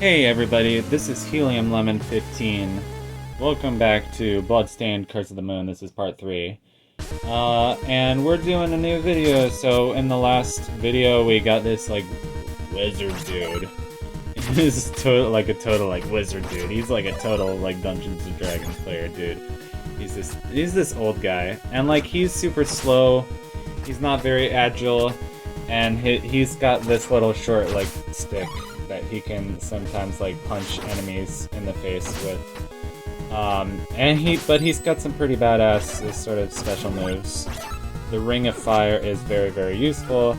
Hey everybody, this is Helium Lemon 15. Welcome back to Bloodstained Curse of the Moon. This is part 3. And we're doing a new video. So in the last video we got this like wizard dude. He's like a total wizard dude. He's like a total like Dungeons and Dragons player dude. He's this old guy. And like he's super slow. He's not very agile. And he's got this little short like stick that he can sometimes like punch enemies in the face with. But he's got some pretty badass sort of special moves. The Ring of Fire is very, very useful.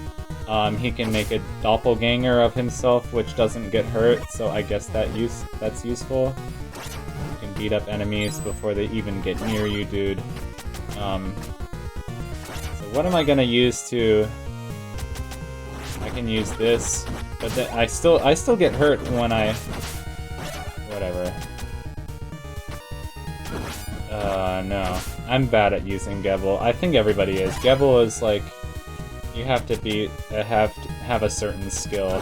He can make a doppelganger of himself, which doesn't get hurt, so I guess that's useful. You can beat up enemies before they even get near you, dude. So what am I gonna use to... I can use this, but I still get hurt when I... Whatever. No. I'm bad at using Gebel. I think everybody is. Gebel is like... You have to have a certain skill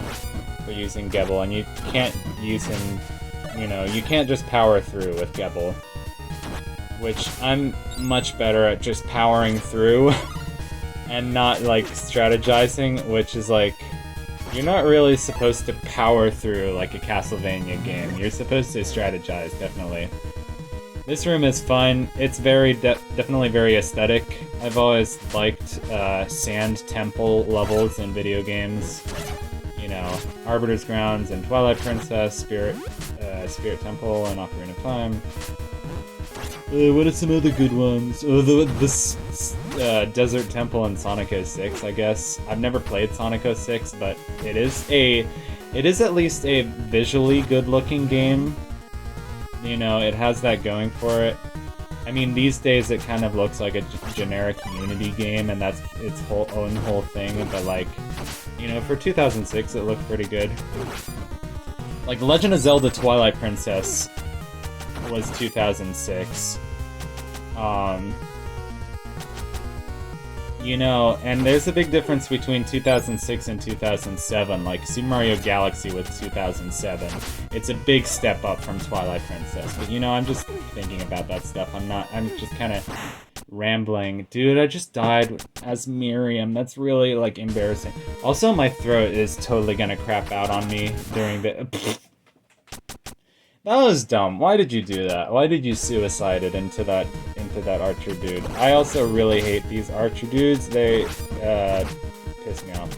for using Gebel, and you can't use him... You know, you can't just power through with Gebel. Which I'm much better at just powering through. And not, like, strategizing, which is, like, you're not really supposed to power through, like, a Castlevania game. You're supposed to strategize, definitely. This room is fun. It's definitely very aesthetic. I've always liked sand temple levels in video games. You know, Arbiter's Grounds and Twilight Princess, Spirit Temple and Ocarina of Time. What are some other good ones? Oh, this Desert Temple in Sonic 06, I guess. I've never played Sonic 06, but it is at least a visually good-looking game. You know, it has that going for it. I mean, these days it kind of looks like a generic Unity game, and that's its own whole thing, but like, you know, for 2006 it looked pretty good. Like, Legend of Zelda Twilight Princess was 2006. You know, and there's a big difference between 2006 and 2007. Like, Super Mario Galaxy was 2007. It's a big step up from Twilight Princess. But, you know, I'm just thinking about that stuff. I'm just kind of rambling. Dude, I just died as Miriam. That's really, like, embarrassing. Also, my throat is totally gonna crap out on me during the... That was dumb. Why did you do that? Why did you suicide it into that archer dude? I also really hate these archer dudes. They piss me off.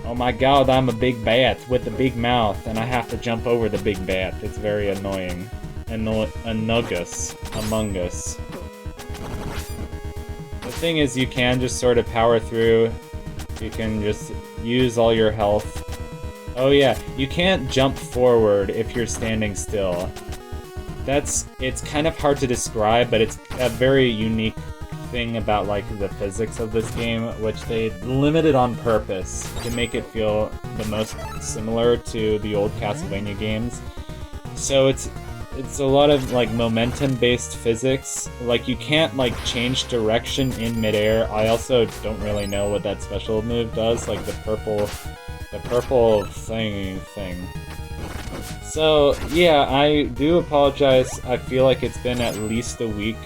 Oh my god, I'm a big bat with a big mouth, and I have to jump over the big bat. It's very annoying. Among Us. The thing is, you can just sort of power through. You can just use all your health. Oh yeah, you can't jump forward if you're standing still. It's kind of hard to describe, but it's a very unique thing about like the physics of this game, which they limited on purpose to make it feel the most similar to the old Castlevania games. So it's a lot of like momentum-based physics. Like, you can't like change direction in midair. I also don't really know what that special move does, like the purple thing. So, yeah, I do apologize. I feel like it's been at least a week,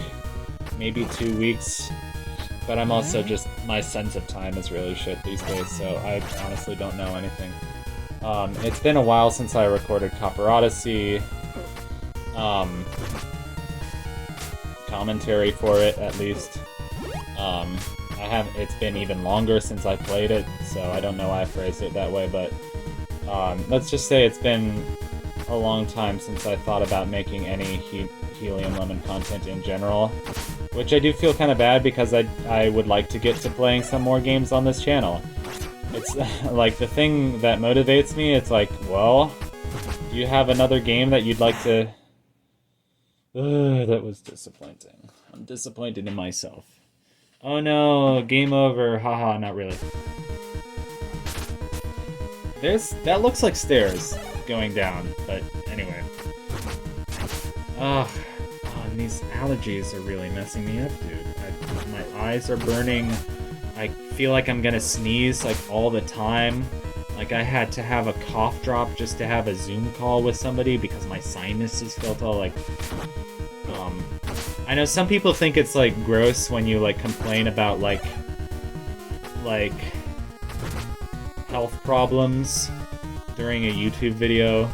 maybe 2 weeks, but I'm also just, my sense of time is really shit these days, so I honestly don't know anything. It's been a while since I recorded Copper Odyssey, commentary for it, at least. It's been even longer since I played it, so I don't know why I phrased it that way, but let's just say it's been a long time since I thought about making any Helium Lemon content in general, which I do feel kind of bad because I would like to get to playing some more games on this channel. It's like the thing that motivates me, it's like, well, do you have another game that you'd like to... that was disappointing. I'm disappointed in myself. Oh no, game over. Haha, not really. That looks like stairs going down, but anyway. Ugh. Oh, and these allergies are really messing me up, dude. My eyes are burning. I feel like I'm gonna sneeze like all the time. Like, I had to have a cough drop just to have a Zoom call with somebody because my sinuses felt all, like... I know some people think it's, like, gross when you, like, complain about, like, health problems during a YouTube video.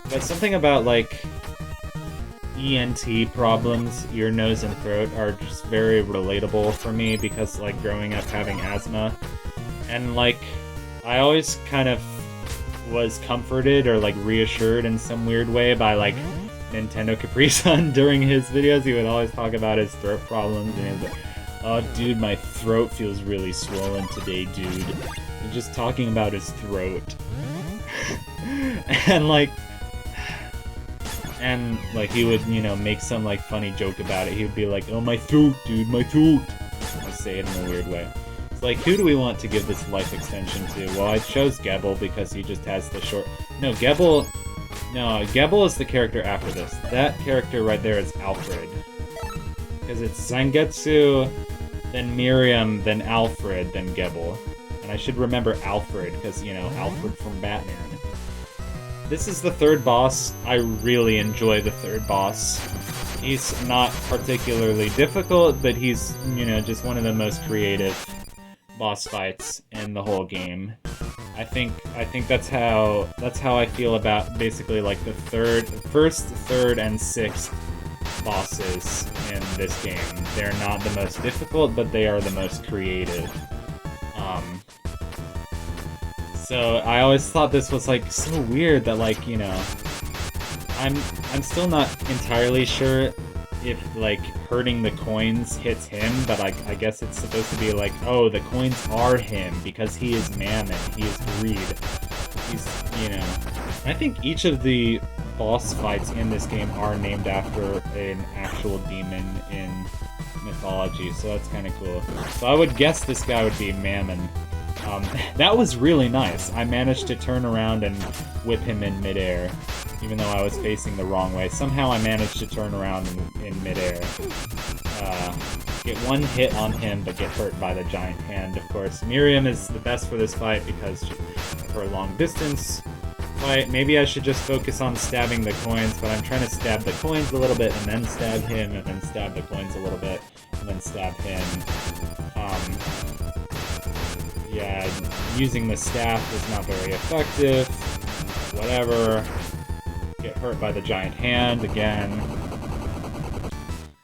But something about, like, ENT problems, ear, nose, and throat, are just very relatable for me because, like, growing up having asthma. And, like, I always kind of was comforted or, like, reassured in some weird way by, like, Nintendo Capri-san during his videos. He would always talk about his throat problems, and he was like, oh, dude, my throat feels really swollen today, dude. And just talking about his throat. And, like, he would, you know, make some, like, funny joke about it. He would be like, oh, my throat, dude, my throat. I say it in a weird way. It's like, who do we want to give this life extension to? Well, I chose Gebel because he just has the short... No, Gebel is the character after this. That character right there is Alfred. Because it's Zangetsu, then Miriam, then Alfred, then Gebel. And I should remember Alfred, because, you know, Alfred from Batman. This is the third boss. I really enjoy the third boss. He's not particularly difficult, but he's, you know, just one of the most creative boss fights in the whole game. I think that's how I feel about basically like the first, third, and sixth bosses in this game. They're not the most difficult, but they are the most creative. So I always thought this was like so weird that, like, you know, I'm still not entirely sure if, like, hurting the coins hits him, but I guess it's supposed to be like, oh, the coins are him because he is Mammon, he is greed. He's, you know... I think each of the boss fights in this game are named after an actual demon in mythology, so that's kind of cool. So I would guess this guy would be Mammon. That was really nice. I managed to turn around and whip him in midair, even though I was facing the wrong way. Somehow I managed to turn around in midair. Get one hit on him, but get hurt by the giant hand, of course. Miriam is the best for this fight because of her long distance fight. Maybe I should just focus on stabbing the coins, but I'm trying to stab the coins a little bit, and then stab him, and then stab the coins a little bit, and then stab him. Yeah, using the staff is not very effective. Whatever. Get hurt by the giant hand again.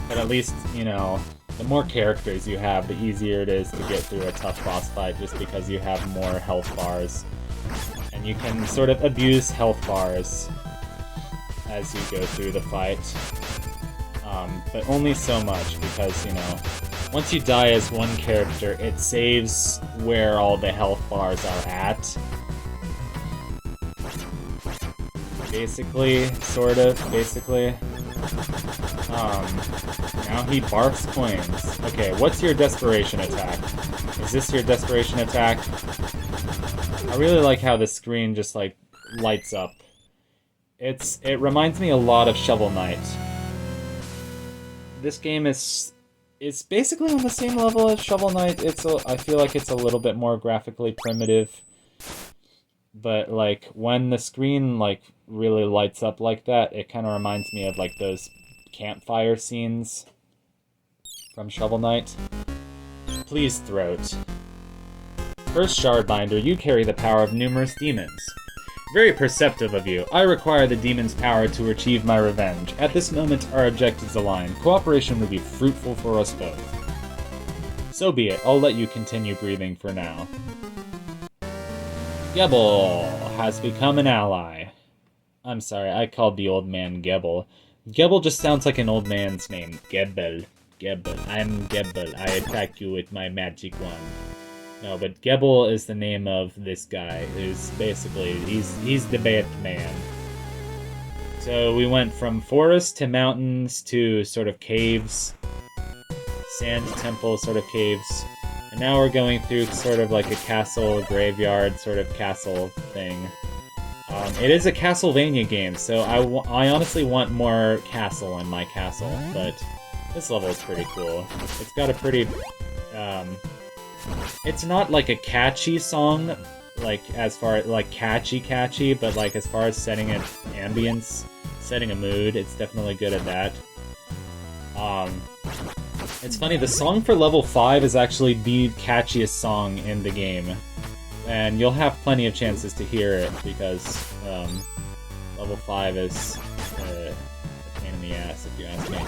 But at least, you know, the more characters you have, the easier it is to get through a tough boss fight, just because you have more health bars. And you can sort of abuse health bars as you go through the fight. But only so much, because, you know, once you die as one character, it saves where all the health bars are at. Basically, sort of, basically. Now he barfs coins. Okay, what's your desperation attack? Is this your desperation attack? I really like how the screen just, like, lights up. It reminds me a lot of Shovel Knight. This game is basically on the same level as Shovel Knight. I feel like it's a little bit more graphically primitive. But, like, when the screen, like, really lights up like that, it kind of reminds me of, like, those campfire scenes from Shovel Knight. Please, Throat. First Shardbinder, you carry the power of numerous demons. Very perceptive of you. I require the demon's power to achieve my revenge. At this moment, our objectives align. Cooperation would be fruitful for us both. So be it. I'll let you continue breathing for now. Gebel has become an ally. I'm sorry, I called the old man Gebel. Gebel just sounds like an old man's name. Gebel. Gebel. I'm Gebel. I attack you with my magic wand. No, but Gebel is the name of this guy, who's basically, he's the Batman. So we went from forest to mountains to sort of caves, sand temple sort of caves, and now we're going through sort of like a castle, graveyard sort of castle thing. It is a Castlevania game, so I honestly want more castle in my castle, but this level is pretty cool. It's got a pretty, it's not like a catchy song, like, as far, like, catchy, but, like, as far as setting an ambience, setting a mood, it's definitely good at that. It's funny, the song for level 5 is actually the catchiest song in the game. And you'll have plenty of chances to hear it, because, level 5 is a pain in the ass, if you ask me.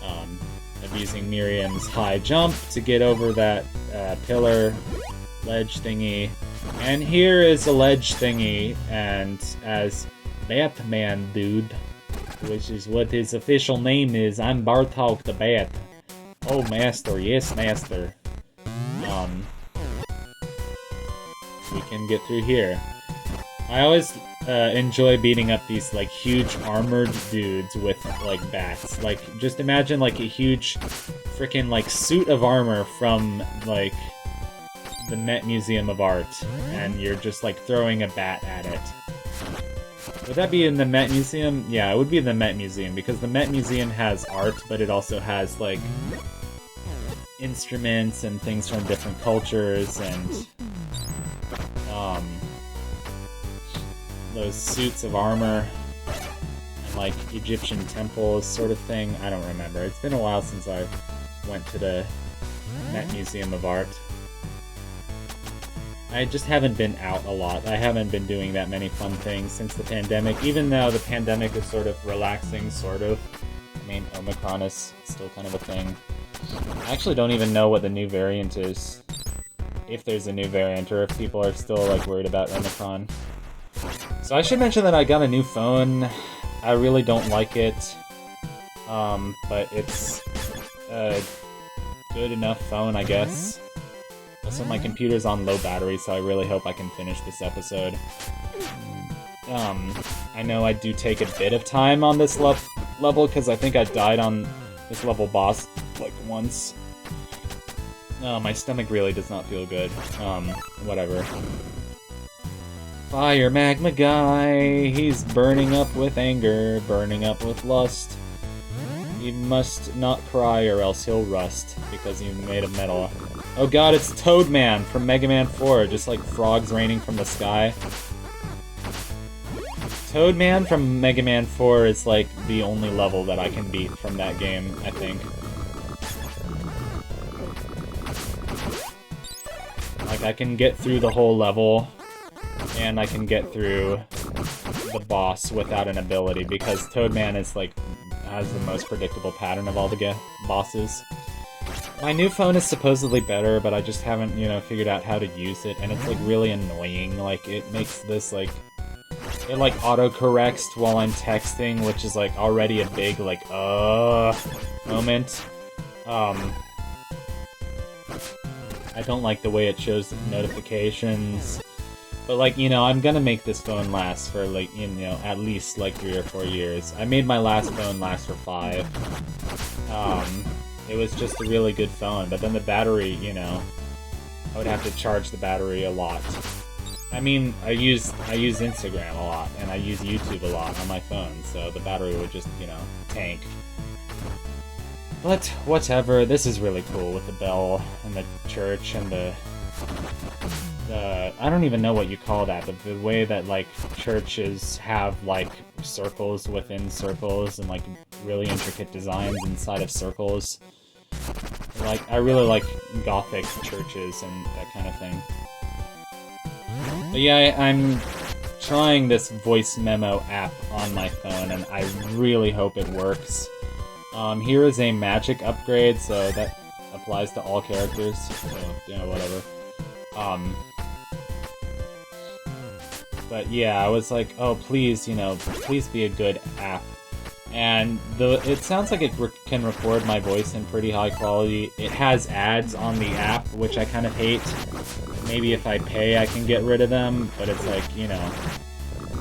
I'm using Miriam's high jump to get over that pillar ledge thingy. And here is a ledge thingy, and as Batman dude, which is what his official name is, I'm Bartok the Bat. Oh, master, yes, master. We can get through here. I always enjoy beating up these, like, huge armored dudes with, like, bats. Like, just imagine, like, a huge freaking, like, suit of armor from, like, the Met Museum of Art, and you're just, like, throwing a bat at it. Would that be in the Met Museum? Yeah, it would be the Met Museum, because the Met Museum has art, but it also has, like, instruments and things from different cultures, and, those suits of armor, and, like, Egyptian temples sort of thing. I don't remember. It's been a while since I went to the Met Museum of Art. I just haven't been out a lot. I haven't been doing that many fun things since the pandemic, even though the pandemic is sort of relaxing, sort of. I mean, Omicron is still kind of a thing. I actually don't even know what the new variant is. If there's a new variant, or if people are still, like, worried about Omicron. So I should mention that I got a new phone. I really don't like it. But it's a good enough phone, I guess. Also, my computer's on low battery, so I really hope I can finish this episode. I know I do take a bit of time on this level, because I think I died on this level boss, like, once. My stomach really does not feel good. Whatever. Fire magma guy, he's burning up with anger, burning up with lust. You must not cry or else he'll rust, because you're made of metal. Oh god, it's Toadman from Mega Man 4, just like frogs raining from the sky. Toadman from Mega Man 4 is like the only level that I can beat from that game, I think. Like, I can get through the whole level, and I can get through the boss without an ability, because Toadman is like, has the most predictable pattern of all the bosses. My new phone is supposedly better, but I just haven't, you know, figured out how to use it, and it's, like, really annoying. Like, it makes this, like... It, like, auto-corrects while I'm texting, which is, like, already a big, like, moment. I don't like the way it shows notifications. But, like, you know, I'm gonna make this phone last for, like, you know, at least, like, 3 or 4 years. I made my last phone last for 5. It was just a really good phone, but then the battery, you know, I would have to charge the battery a lot. I mean, I use Instagram a lot, and I use YouTube a lot on my phone, so the battery would just, you know, tank. But, whatever, this is really cool with the bell, and the church, and the I don't even know what you call that, but the way that, like, churches have, like, circles within circles, and, like, really intricate designs inside of circles. Like, I really like Gothic churches and that kind of thing. But yeah, I'm trying this voice memo app on my phone, and I really hope it works. Here is a magic upgrade, so that applies to all characters, so, you know, whatever. But yeah, I was like, oh, please, you know, please be a good app. And it sounds like it can record my voice in pretty high quality. It has ads on the app, which I kind of hate. Maybe if I pay, I can get rid of them, but it's like, you know,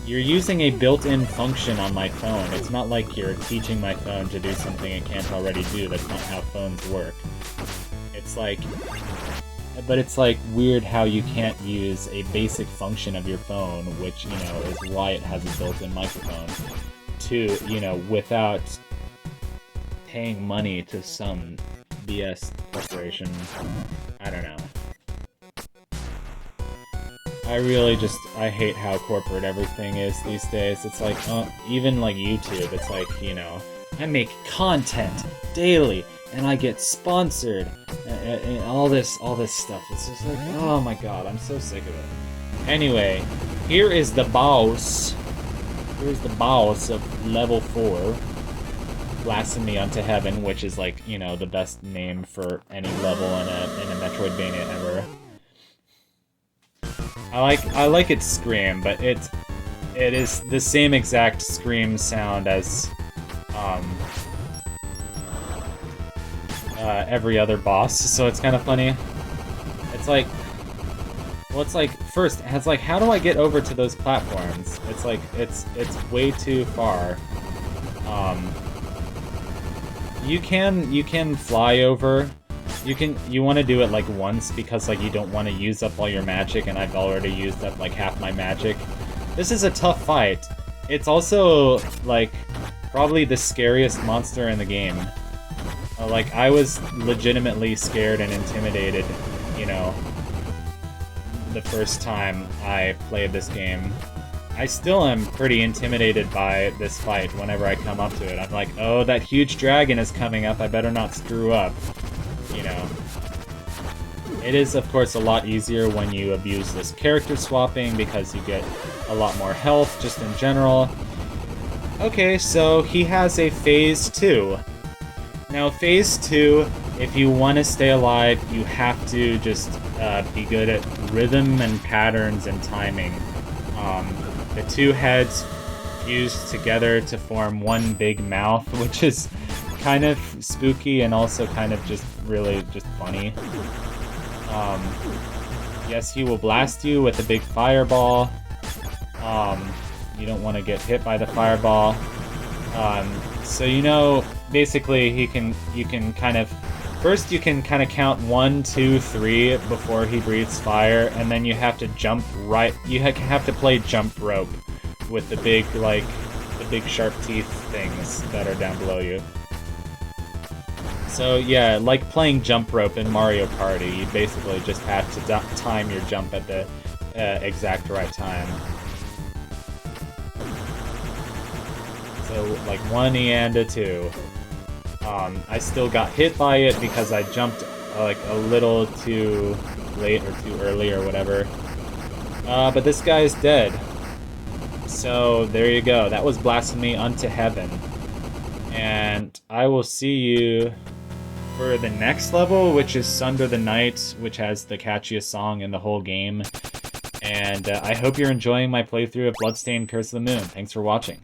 you're using a built-in function on my phone. It's not like you're teaching my phone to do something it can't already do. That's not how phones work. It's like... But it's like weird how you can't use a basic function of your phone, which, you know, is why it has a built-in microphone, to, you know, without paying money to some BS corporation. I don't know. I really just, I hate how corporate everything is these days. It's like, even like YouTube, it's like, you know, I make content daily, and I get sponsored, and all this stuff. It's just like, oh my god, I'm so sick of it. Anyway, here is the boss. Here's the boss of level 4. Blasphemy unto Heaven, which is like, you know, the best name for any level in a Metroidvania ever. I like its scream, but it is the same exact scream sound as every other boss, so it's kind of funny. It's like, well, it's like, first, it's like, how do I get over to those platforms? It's like, it's way too far. You can fly over. You want to do it like once because like you don't want to use up all your magic, and I've already used up like half my magic. This is a tough fight. It's also like probably the scariest monster in the game. Like I was legitimately scared and intimidated, you know, the first time I played this game. I still am pretty intimidated by this fight whenever I come up to it. I'm like, oh, that huge dragon is coming up, I better not screw up. You know. It is, of course, a lot easier when you abuse this character swapping because you get a lot more health just in general. Okay, so he has a Phase 2. Now, Phase 2, if you want to stay alive, you have to just be good at rhythm and patterns and timing. The two heads fuse together to form one big mouth, which is kind of spooky and also kind of just really just funny. Yes, he will blast you with a big fireball. You don't want to get hit by the fireball. So you know, basically you can kind of count 1, 2, 3 before he breathes fire, and then you have to jump right. You have to play jump rope with the big sharp teeth things that are down below you. So yeah, like playing jump rope in Mario Party, you basically just have to time your jump at the exact right time. So like 1 and a 2. I still got hit by it because I jumped like a little too late or too early or whatever. But this guy is dead. So there you go. That was Blasphemy unto Heaven. And I will see you for the next level, which is Sunder the Night, which has the catchiest song in the whole game. And I hope you're enjoying my playthrough of Bloodstained Curse of the Moon. Thanks for watching.